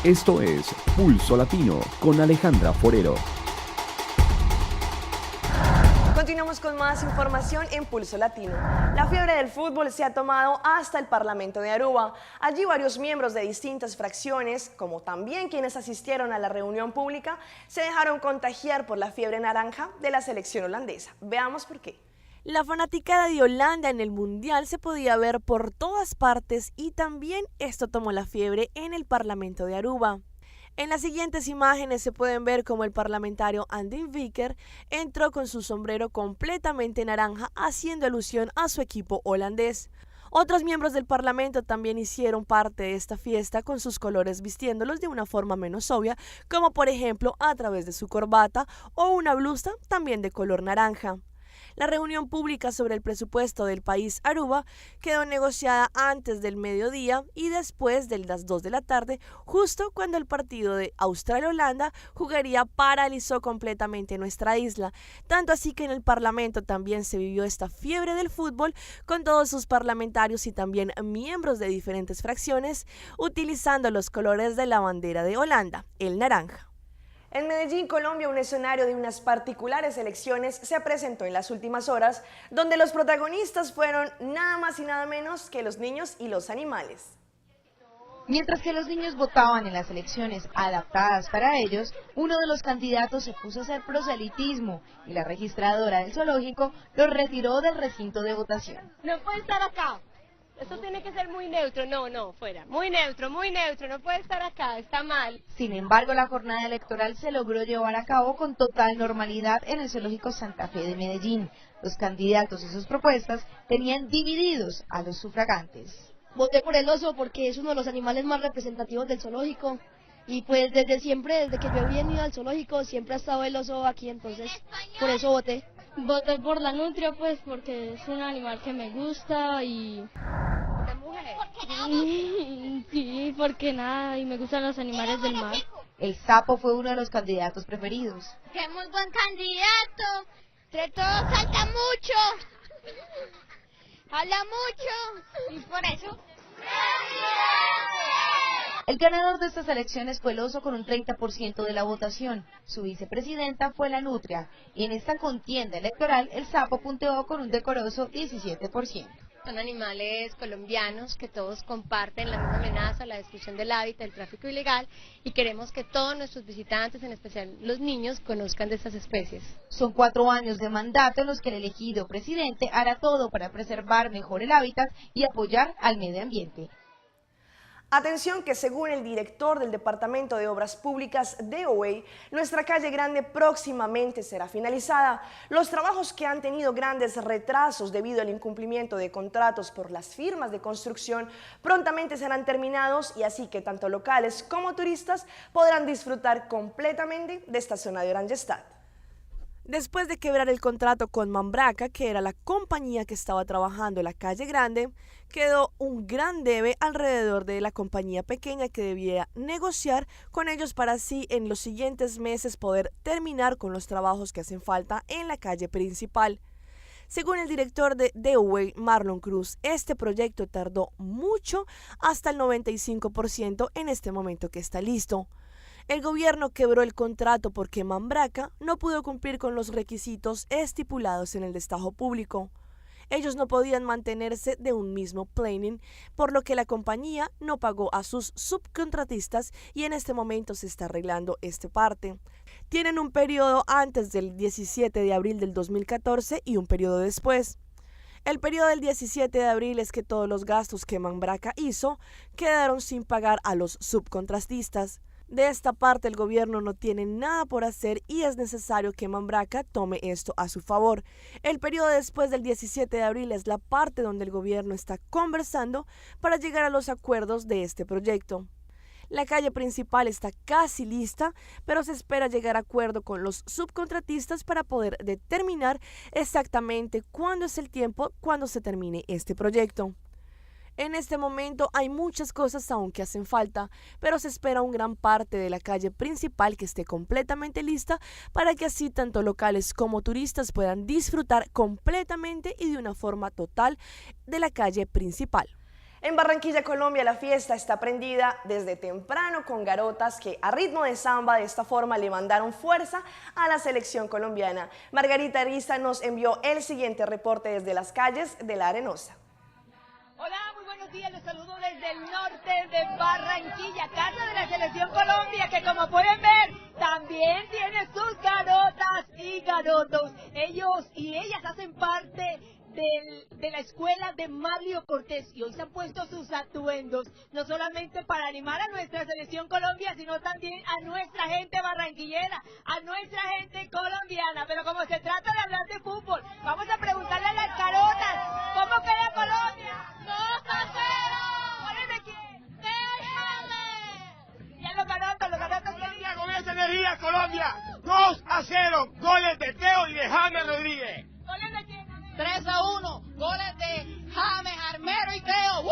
Esto es Pulso Latino con Alejandra Forero. Continuamos con más información en Pulso Latino. La fiebre del fútbol se ha tomado hasta el Parlamento de Aruba. Allí varios miembros de distintas fracciones, como también quienes asistieron a la reunión pública, se dejaron contagiar por la fiebre naranja de la selección holandesa. Veamos por qué. La fanaticada de Holanda en el Mundial se podía ver por todas partes y también esto tomó la fiebre en el Parlamento de Aruba. En las siguientes imágenes se pueden ver cómo el parlamentario Andy Vicker entró con su sombrero completamente naranja haciendo alusión a su equipo holandés. Otros miembros del parlamento también hicieron parte de esta fiesta con sus colores vistiéndolos de una forma menos obvia, como por ejemplo a través de su corbata o una blusa también de color naranja. La reunión pública sobre el presupuesto del país Aruba quedó negociada antes del mediodía y después de las 2 de la tarde, justo cuando el partido de Australia-Holanda jugaría paralizó completamente nuestra isla. Tanto así que en el Parlamento también se vivió esta fiebre del fútbol con todos sus parlamentarios y también miembros de diferentes fracciones utilizando los colores de la bandera de Holanda, el naranja. En Medellín, Colombia, un escenario de unas particulares elecciones se presentó en las últimas horas, donde los protagonistas fueron nada más y nada menos que los niños y los animales. Mientras que los niños votaban en las elecciones adaptadas para ellos, uno de los candidatos se puso a hacer proselitismo y la registradora del zoológico los retiró del recinto de votación. No puede estar acá. Eso tiene que ser muy neutro, no, fuera. Muy neutro, no puede estar acá, está mal. Sin embargo, la jornada electoral se logró llevar a cabo con total normalidad en el Zoológico Santa Fe de Medellín. Los candidatos y sus propuestas tenían divididos a los sufragantes. Voté por el oso porque es uno de los animales más representativos del zoológico. Y pues desde siempre, desde que yo he venido al zoológico, siempre ha estado el oso aquí, entonces por eso voté. Voté por la nutria pues porque es un animal que me gusta y... ¿De mujer? Sí, porque nada, y me gustan los animales del mar. El sapo fue uno de los candidatos preferidos. ¡Qué muy buen candidato! Entre todos salta mucho, habla mucho, y por eso... El ganador de estas elecciones fue el oso con un 30% de la votación. Su vicepresidenta fue la nutria. Y en esta contienda electoral, el sapo punteó con un decoroso 17%. Son animales colombianos que todos comparten la misma amenaza, la destrucción del hábitat, el tráfico ilegal, y queremos que todos nuestros visitantes, en especial los niños, conozcan de estas especies. Son 4 años de mandato en los que el elegido presidente hará todo para preservar mejor el hábitat y apoyar al medio ambiente. Atención que según el director del Departamento de Obras Públicas de OEI, nuestra calle Grande próximamente será finalizada. Los trabajos que han tenido grandes retrasos debido al incumplimiento de contratos por las firmas de construcción prontamente serán terminados y así que tanto locales como turistas podrán disfrutar completamente de esta zona de Oranjestad. Después de quebrar el contrato con Mambraca, que era la compañía que estaba trabajando en la calle Grande, quedó un gran debe alrededor de la compañía pequeña que debía negociar con ellos para así en los siguientes meses poder terminar con los trabajos que hacen falta en la calle principal. Según el director de DOE, Marlon Cruz, este proyecto tardó mucho, hasta el 95% en este momento que está listo. El gobierno quebró el contrato porque Mambraca no pudo cumplir con los requisitos estipulados en el destajo público. Ellos no podían mantenerse de un mismo planning, por lo que la compañía no pagó a sus subcontratistas y en este momento se está arreglando esta parte. Tienen un periodo antes del 17 de abril del 2014 y un periodo después. El periodo del 17 de abril es que todos los gastos que Mambraca hizo quedaron sin pagar a los subcontratistas. De esta parte el gobierno no tiene nada por hacer y es necesario que Mambraca tome esto a su favor. El periodo después del 17 de abril es la parte donde el gobierno está conversando para llegar a los acuerdos de este proyecto. La calle principal está casi lista, pero se espera llegar a acuerdo con los subcontratistas para poder determinar exactamente cuándo es el tiempo cuando se termine este proyecto. En este momento hay muchas cosas aún que hacen falta, pero se espera una gran parte de la calle principal que esté completamente lista para que así tanto locales como turistas puedan disfrutar completamente y de una forma total de la calle principal. En Barranquilla, Colombia, la fiesta está prendida desde temprano con garotas que a ritmo de samba de esta forma le mandaron fuerza a la selección colombiana. Margarita Ariza nos envió el siguiente reporte desde las calles de La Arenosa. Hola, muy buenos días, los saludo desde el norte de Barranquilla, casa de la Selección Colombia, que como pueden ver, también tiene sus garotas y garotos. Ellos y ellas hacen parte de la escuela de Mario Cortés y hoy se han puesto sus atuendos, no solamente para animar a nuestra Selección Colombia, sino también a nuestra gente barranquillera, a nuestra gente colombiana. Pero como se trata de hablar de fútbol, vamos a preguntarle a las carotas, ¿cómo queda Colombia? 2-0. ¿Goles de quién? ¡Déjame! Y a los garotos que digan con esa energía Colombia, 2-0, goles de Teo y de James Rodríguez. ¿Goles de quién? 3-1, goles de James, Armero y Teo.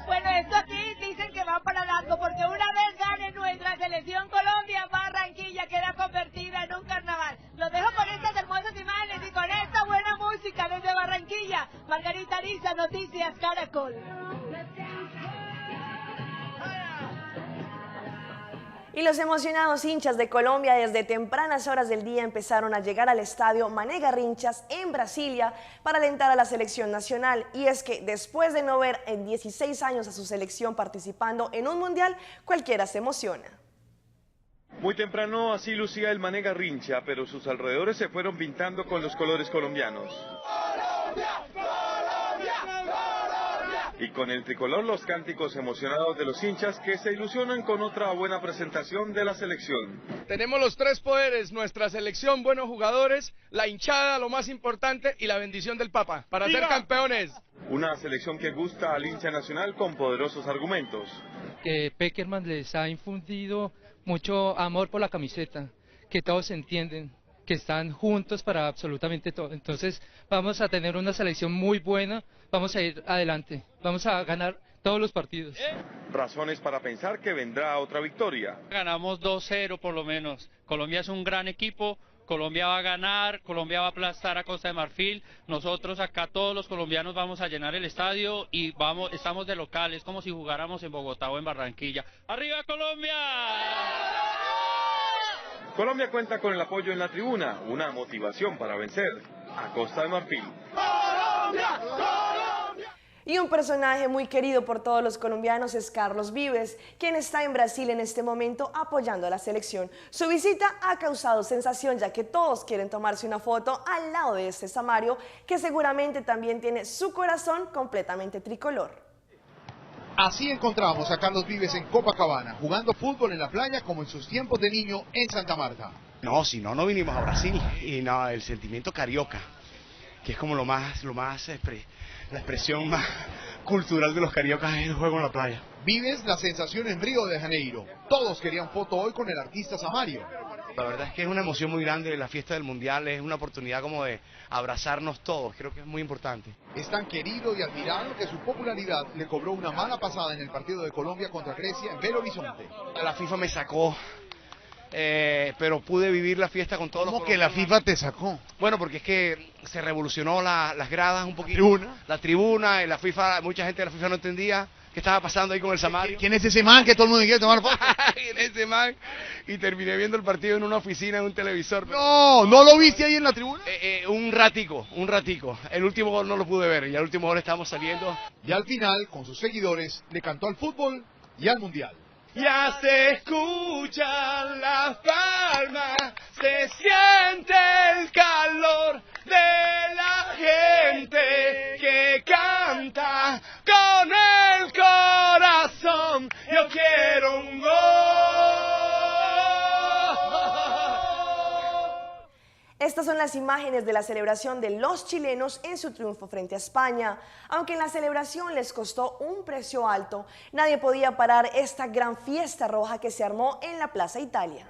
Bueno, esto aquí dicen que va para largo, porque una vez gane nuestra Selección Colombia, Barranquilla queda convertida en un carnaval. Los dejo con estas hermosas imágenes y con esta buena música desde Barranquilla. Margarita Ariza, Noticias Caracol. Y los emocionados hinchas de Colombia desde tempranas horas del día empezaron a llegar al estadio Mané Garrinchas en Brasilia para alentar a la selección nacional. Y es que después de no ver en 16 años a su selección participando en un mundial, cualquiera se emociona. Muy temprano así lucía el Mané Garrincha, pero sus alrededores se fueron pintando con los colores colombianos. Y con el tricolor los cánticos emocionados de los hinchas que se ilusionan con otra buena presentación de la selección. Tenemos los tres poderes, nuestra selección, buenos jugadores, la hinchada, lo más importante, y la bendición del Papa, para ser campeones. Una selección que gusta al hincha nacional con poderosos argumentos. Que Peckerman les ha infundido mucho amor por la camiseta, que todos entienden, que están juntos para absolutamente todo. Entonces vamos a tener una selección muy buena, vamos a ir adelante, vamos a ganar todos los partidos. Razones para pensar que vendrá otra victoria. Ganamos 2-0 por lo menos. Colombia es un gran equipo, Colombia va a ganar, Colombia va a aplastar a Costa de Marfil. Nosotros acá todos los colombianos vamos a llenar el estadio y estamos de locales, como si jugáramos en Bogotá o en Barranquilla. ¡Arriba Colombia! Colombia cuenta con el apoyo en la tribuna, una motivación para vencer a Costa de Marfil. ¡Colombia! ¡Colombia! Y un personaje muy querido por todos los colombianos es Carlos Vives, quien está en Brasil en este momento apoyando a la selección. Su visita ha causado sensación, ya que todos quieren tomarse una foto al lado de este Samario, que seguramente también tiene su corazón completamente tricolor. Así encontramos a Carlos Vives en Copacabana, jugando fútbol en la playa como en sus tiempos de niño en Santa Marta. No, si no, no vinimos a Brasil. Y no, el sentimiento carioca, que es como la expresión más cultural de los cariocas, es el juego en la playa. Vives, la sensación en Río de Janeiro. Todos querían foto hoy con el artista Samario. La verdad es que es una emoción muy grande, la fiesta del Mundial es una oportunidad como de abrazarnos todos, creo que es muy importante. Es tan querido y admirado que su popularidad le cobró una mala pasada en el partido de Colombia contra Grecia en Belo Horizonte. La FIFA me sacó, pero pude vivir la fiesta con todos los colombianos. ¿Cómo que la FIFA te sacó? Bueno, porque es que se revolucionó las gradas un poquito. La tribuna, y la FIFA, mucha gente de la FIFA no entendía qué estaba pasando ahí con el Samario. ¿Quién es ese man que todo el mundo quiere tomar fotos? ¿Quién es ese man? Y terminé viendo el partido en una oficina, en un televisor. No, ¿no lo viste ahí en la tribuna? Un ratico. El último gol no lo pude ver, y al último gol estábamos saliendo. Y al final, con sus seguidores, le cantó al fútbol y al Mundial. Ya se escuchan las palmas, se siente el calor de la gente que canta con el corazón. Yo quiero un gol. Estas son las imágenes de la celebración de los chilenos en su triunfo frente a España. Aunque en la celebración les costó un precio alto, nadie podía parar esta gran fiesta roja que se armó en la Plaza Italia.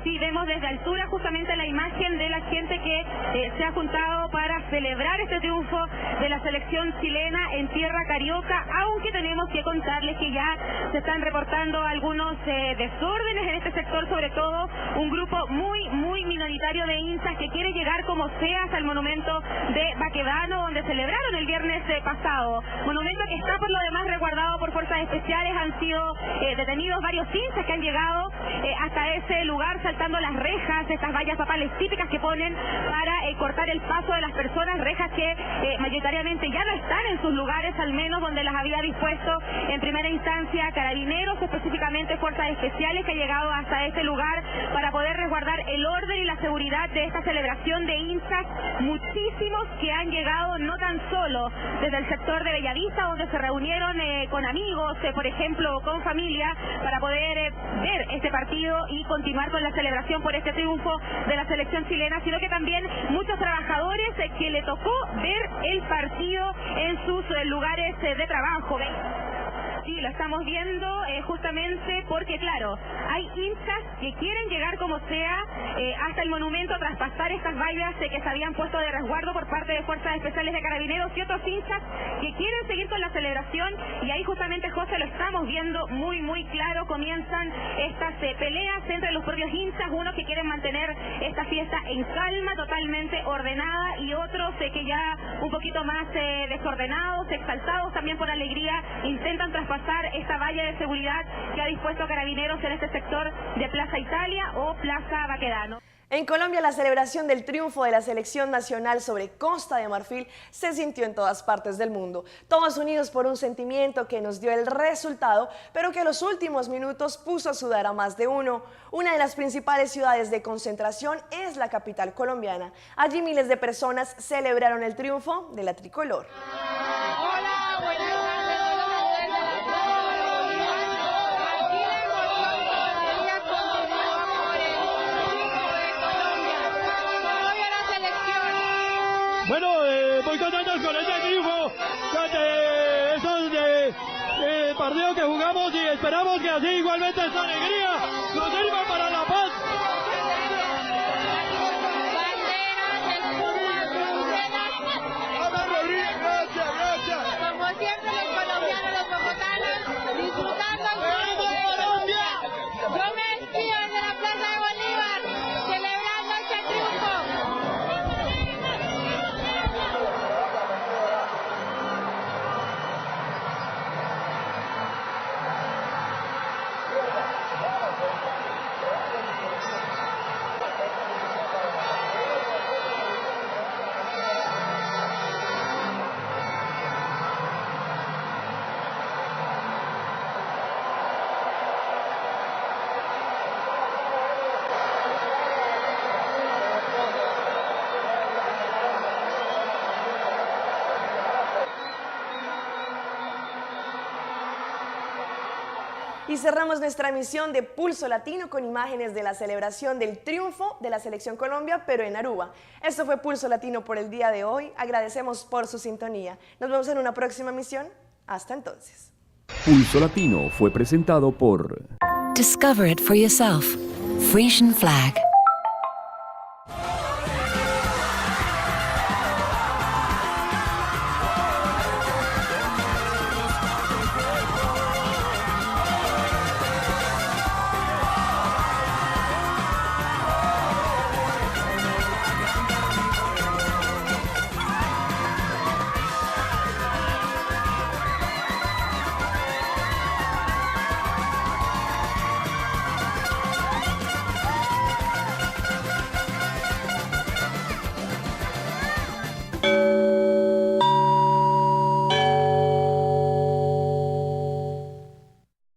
Sí, vemos desde altura justamente la imagen de la gente que se ha juntado para celebrar este triunfo de la selección chilena en tierra carioca, aunque tenemos que contarles que ya se están reportando algunos desórdenes en este sector, sobre todo un grupo muy minoritario de hinchas que quiere llegar como sea hasta el monumento de Baquedano, donde celebraron el viernes pasado. Monumento que está por lo demás resguardado por fuerzas especiales. Han sido detenidos varios hinchas que han llegado hasta ese lugar saltando las rejas, estas vallas papales típicas que ponen para cortar el paso de las personas, rejas que mayoritariamente ya no están en sus lugares, al menos donde las había dispuesto en primera instancia Carabineros, específicamente fuerzas especiales que han llegado hasta este lugar para poder resguardar el orden y la seguridad de esta celebración de hinchas. Muchísimos que han llegado no tan solo desde el sector de Bellavista, donde se reunieron con amigos, por ejemplo, con familia, para poder ver este partido y continuar con la celebración por este triunfo de la selección chilena, sino que también muchos trabajadores que le tocó ver el partido en sus lugares de trabajo. Sí, lo estamos viendo justamente porque, claro, hay hinchas que quieren llegar como sea hasta el monumento, traspasar estas vallas que se habían puesto de resguardo por parte de fuerzas especiales de Carabineros, y otros hinchas que quieren seguir con la celebración. Y ahí justamente, José, lo estamos viendo muy claro. Comienzan estas peleas entre los propios hinchas, unos que quieren mantener esta fiesta en calma, totalmente ordenada, y otros que ya un poquito más desordenados, exaltados también por alegría, intentan traspasar esta valla de seguridad que ha dispuesto Carabineros en este sector de Plaza Italia o Plaza Baquedano. En Colombia, la celebración del triunfo de la selección nacional sobre Costa de Marfil se sintió en todas partes del mundo. Todos unidos por un sentimiento que nos dio el resultado, pero que en los últimos minutos puso a sudar a más de uno. Una de las principales ciudades de concentración es la capital colombiana. Allí miles de personas celebraron el triunfo de la tricolor. Hola, buenas tardes. Bueno, muy contentos con este triunfo, esos partidos que jugamos, y esperamos que así igualmente esta alegría nos sirva para la paz. Gracias. Como siempre, los colombianos, los bogotanos, disfrutando al triunfo de Colombia. Yo me despido desde la Plaza de Bolívar, celebrando este triunfo. Y cerramos nuestra emisión de Pulso Latino con imágenes de la celebración del triunfo de la Selección Colombia, pero en Aruba. Esto fue Pulso Latino por el día de hoy. Agradecemos por su sintonía. Nos vemos en una próxima emisión. Hasta entonces. Pulso Latino fue presentado por... Discover it for yourself. Frisian flag.